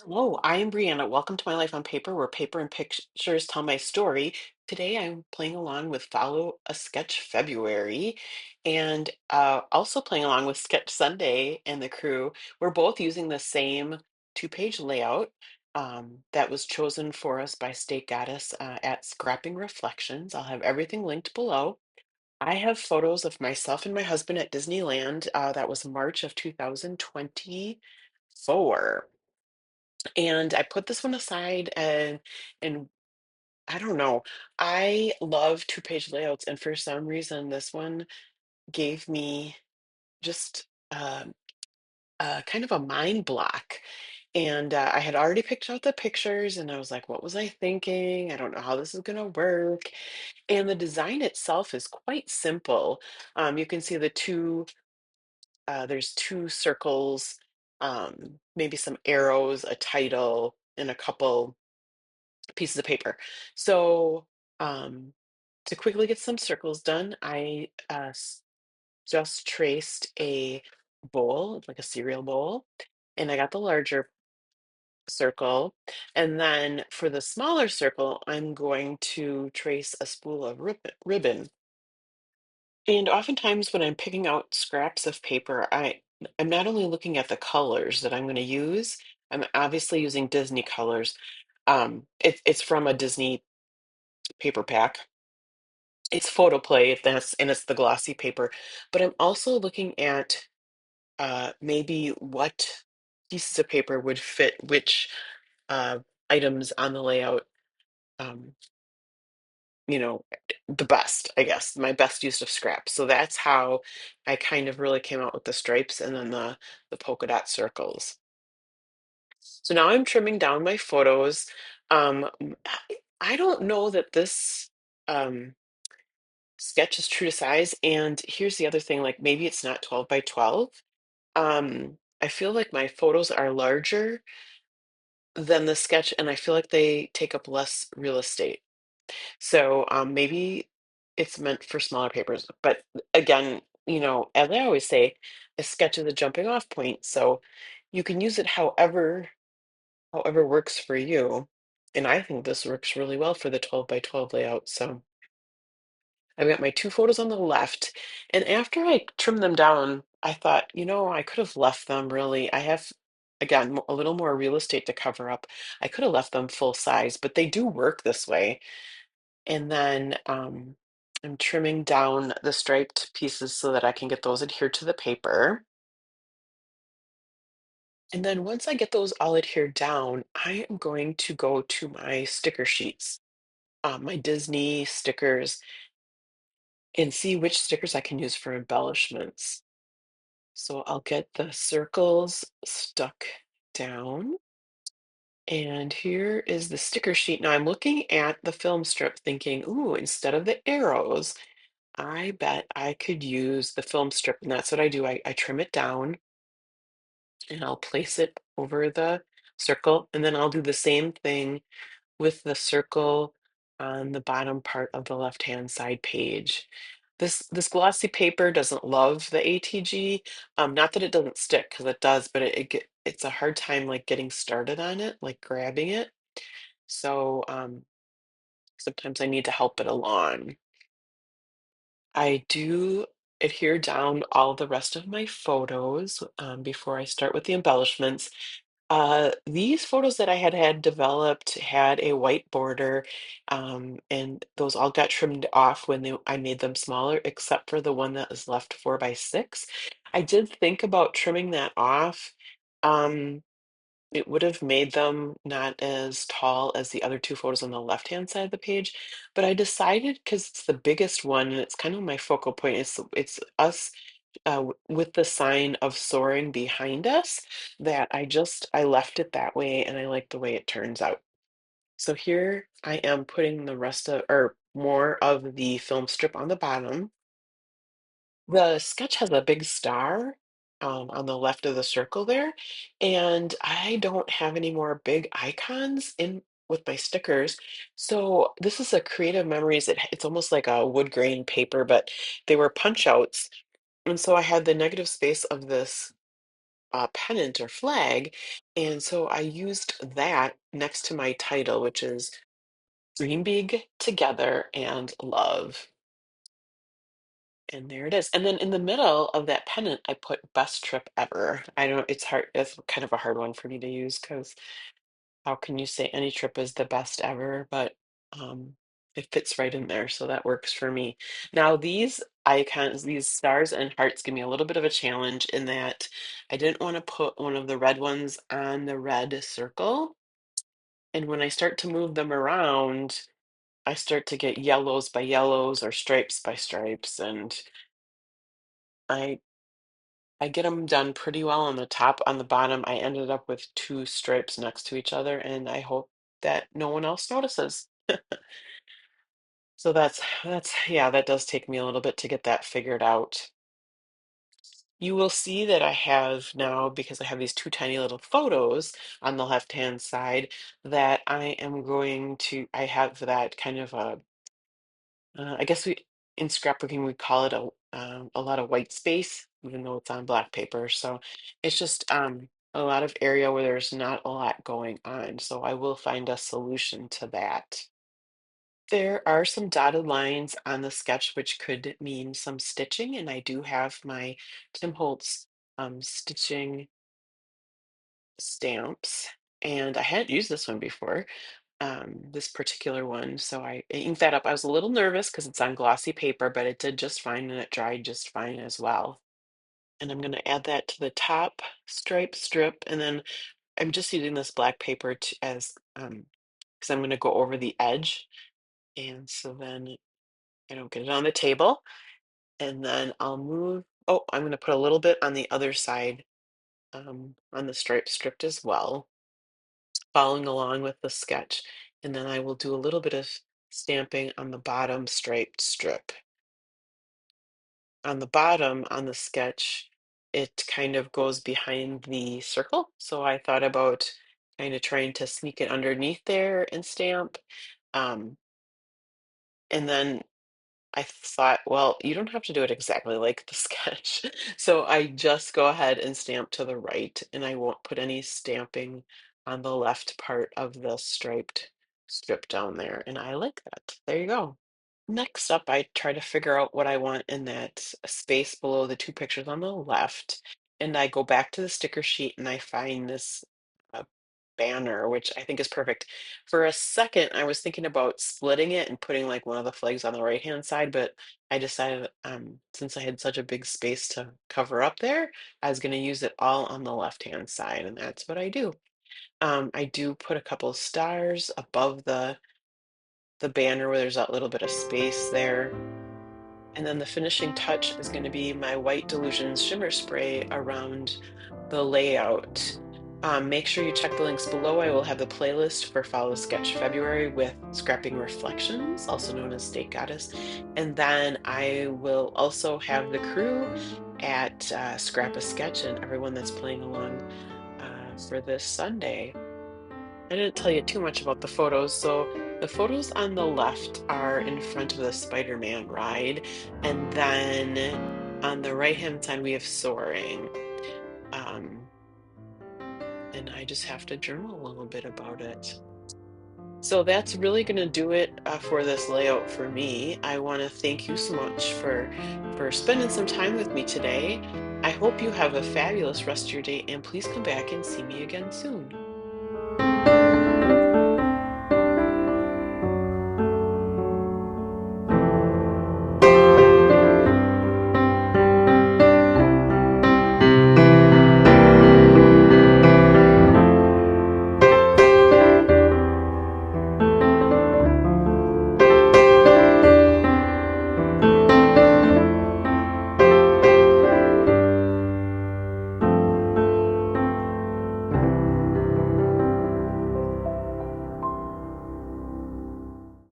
Hello, I am Brianna. Welcome to My Life on Paper, where paper and pictures tell my story. Today I'm playing along with Follow a Sketch February and also playing along with Sketch Sunday and the crew. We're both using the same two-page layout that was chosen for us by State Goddess at Scrapping Reflections. I'll have everything linked below. I have photos of myself and my husband at Disneyland. That was March of 2024. And I put this one aside and I don't know. I love two-page layouts, and for some reason this one gave me just kind of a mind block. And I had already picked out the pictures, and I was like, what was I thinking? I don't know how this is going to work. And the design itself is quite simple. You can see there's two circles, maybe some arrows, a title, and a couple pieces of paper. So, um, to quickly get some circles done, I just traced a bowl, like a cereal bowl, and I got the larger circle. And then for the smaller circle, I'm going to trace a spool of ribbon. And oftentimes when I'm picking out scraps of paper, I'm not only looking at the colors that I'm going to use, I'm obviously using Disney colors. It's from a Disney paper pack. It's photoplay, and it's the glossy paper. But I'm also looking at maybe what pieces of paper would fit which uh, items on the layout. Um, the best, I guess, my best use of scraps. So that's how I kind of really came out with the stripes and then the polka dot circles. So now I'm trimming down my photos. I don't know that this. Sketch is true to size. And here's the other thing, like maybe it's not 12 by 12. I feel like my photos are larger than the sketch, and I feel like they take up less real estate. So maybe it's meant for smaller papers. But again, as I always say, a sketch is a jumping off point. So you can use it however works for you. And I think this works really well for the 12 by 12 layout. So I've got my two photos on the left, and after I trimmed them down, I thought, I could have left them really. I have, again, a little more real estate to cover up. I could have left them full size, but they do work this way. And then I'm trimming down the striped pieces so that I can get those adhered to the paper. And then once I get those all adhered down, I am going to go to my sticker sheets, my Disney stickers, and see which stickers I can use for embellishments. So I'll get the circles stuck down. And here is the sticker sheet. Now I'm looking at the film strip thinking, ooh, instead of the arrows, I bet I could use the film strip. And that's what I do. I trim it down and I'll place it over the circle. And then I'll do the same thing with the circle on the bottom part of the left-hand side page. This glossy paper doesn't love the ATG. Not that it doesn't stick, because it does, but it's a hard time like getting started on it, like grabbing it. So sometimes I need to help it along. I do adhere down all the rest of my photos before I start with the embellishments. These photos that I had developed had a white border, and those all got trimmed off when I made them smaller, except for the one that was left 4 by 6. I did think about trimming that off. Um, it would have made them not as tall as the other two photos on the left-hand side of the page, but I decided because it's the biggest one and it's kind of my focal point. It's us with the sign of soaring behind us that I left it that way and I like the way it turns out. So here I am putting the rest of or more of the film strip on the bottom. The sketch has a big star on the left of the circle there, and I don't have any more big icons in with my stickers. So this is a creative memories. It's almost like a wood grain paper, but they were punch outs. And so I had the negative space of this pennant or flag. And so I used that next to my title, which is Dream Big Together and Love. And there it is. And then in the middle of that pennant, I put best trip ever. I don't, it's hard, it's kind of a hard one for me to use because how can you say any trip is the best ever? But um, it fits right in there. So that works for me. Now, these icons, these stars and hearts give me a little bit of a challenge in that I didn't want to put one of the red ones on the red circle. And when I start to move them around, I start to get yellows by yellows or stripes by stripes. And I I get them done pretty well on the top. On the bottom, I ended up with two stripes next to each other, and I hope that no one else notices. So that's yeah, that does take me a little bit to get that figured out. You will see that I have now, because I have these two tiny little photos on the left-hand side, that I have that kind of I guess in scrapbooking we call it a lot of white space, even though it's on black paper. So it's just a lot of area where there's not a lot going on. So I will find a solution to that. There are some dotted lines on the sketch, which could mean some stitching, and I do have my Tim Holtz stitching stamps, and I hadn't used this one before, this particular one. So I inked that up. I was a little nervous because it's on glossy paper, but it did just fine and it dried just fine as well. And I'm going to add that to the top stripe strip, and then I'm just using this black paper to, as because I'm going to go over the edge, and so then I don't get it on the table. And then I'll move. Oh, I'm going to put a little bit on the other side on the stripe strip as well, following along with the sketch. And then I will do a little bit of stamping on the bottom striped strip. On the bottom on the sketch, it kind of goes behind the circle. So I thought about kind of trying to sneak it underneath there and stamp. Um, and then I thought, well, you don't have to do it exactly like the sketch. So I just go ahead and stamp to the right, and I won't put any stamping on the left part of the striped strip down there. And I like that. There you go. Next up, I try to figure out what I want in that space below the two pictures on the left. And I go back to the sticker sheet and I find this uh, banner, which I think is perfect. For a second, I was thinking about splitting it and putting like one of the flags on the right-hand side, but I decided since I had such a big space to cover up there, I was going to use it all on the left-hand side, and that's what I do. I do put a couple stars above the banner where there's that little bit of space there. And then the finishing touch is going to be my White Delusions shimmer spray around the layout. Make sure you check the links below. I will have the playlist for Follow Sketch February with Scrapping Reflections, also known as State Goddess. And then I will also have the crew at Scrap a Sketch and everyone that's playing along for this Sunday. I didn't tell you too much about the photos. So the photos on the left are in front of the Spider-Man ride. And then on the right-hand side, we have soaring. Um, and I just have to journal a little bit about it. So that's really going to do it for this layout for me. I want to thank you so much for spending some time with me today. I hope you have a fabulous rest of your day, and please come back and see me again soon.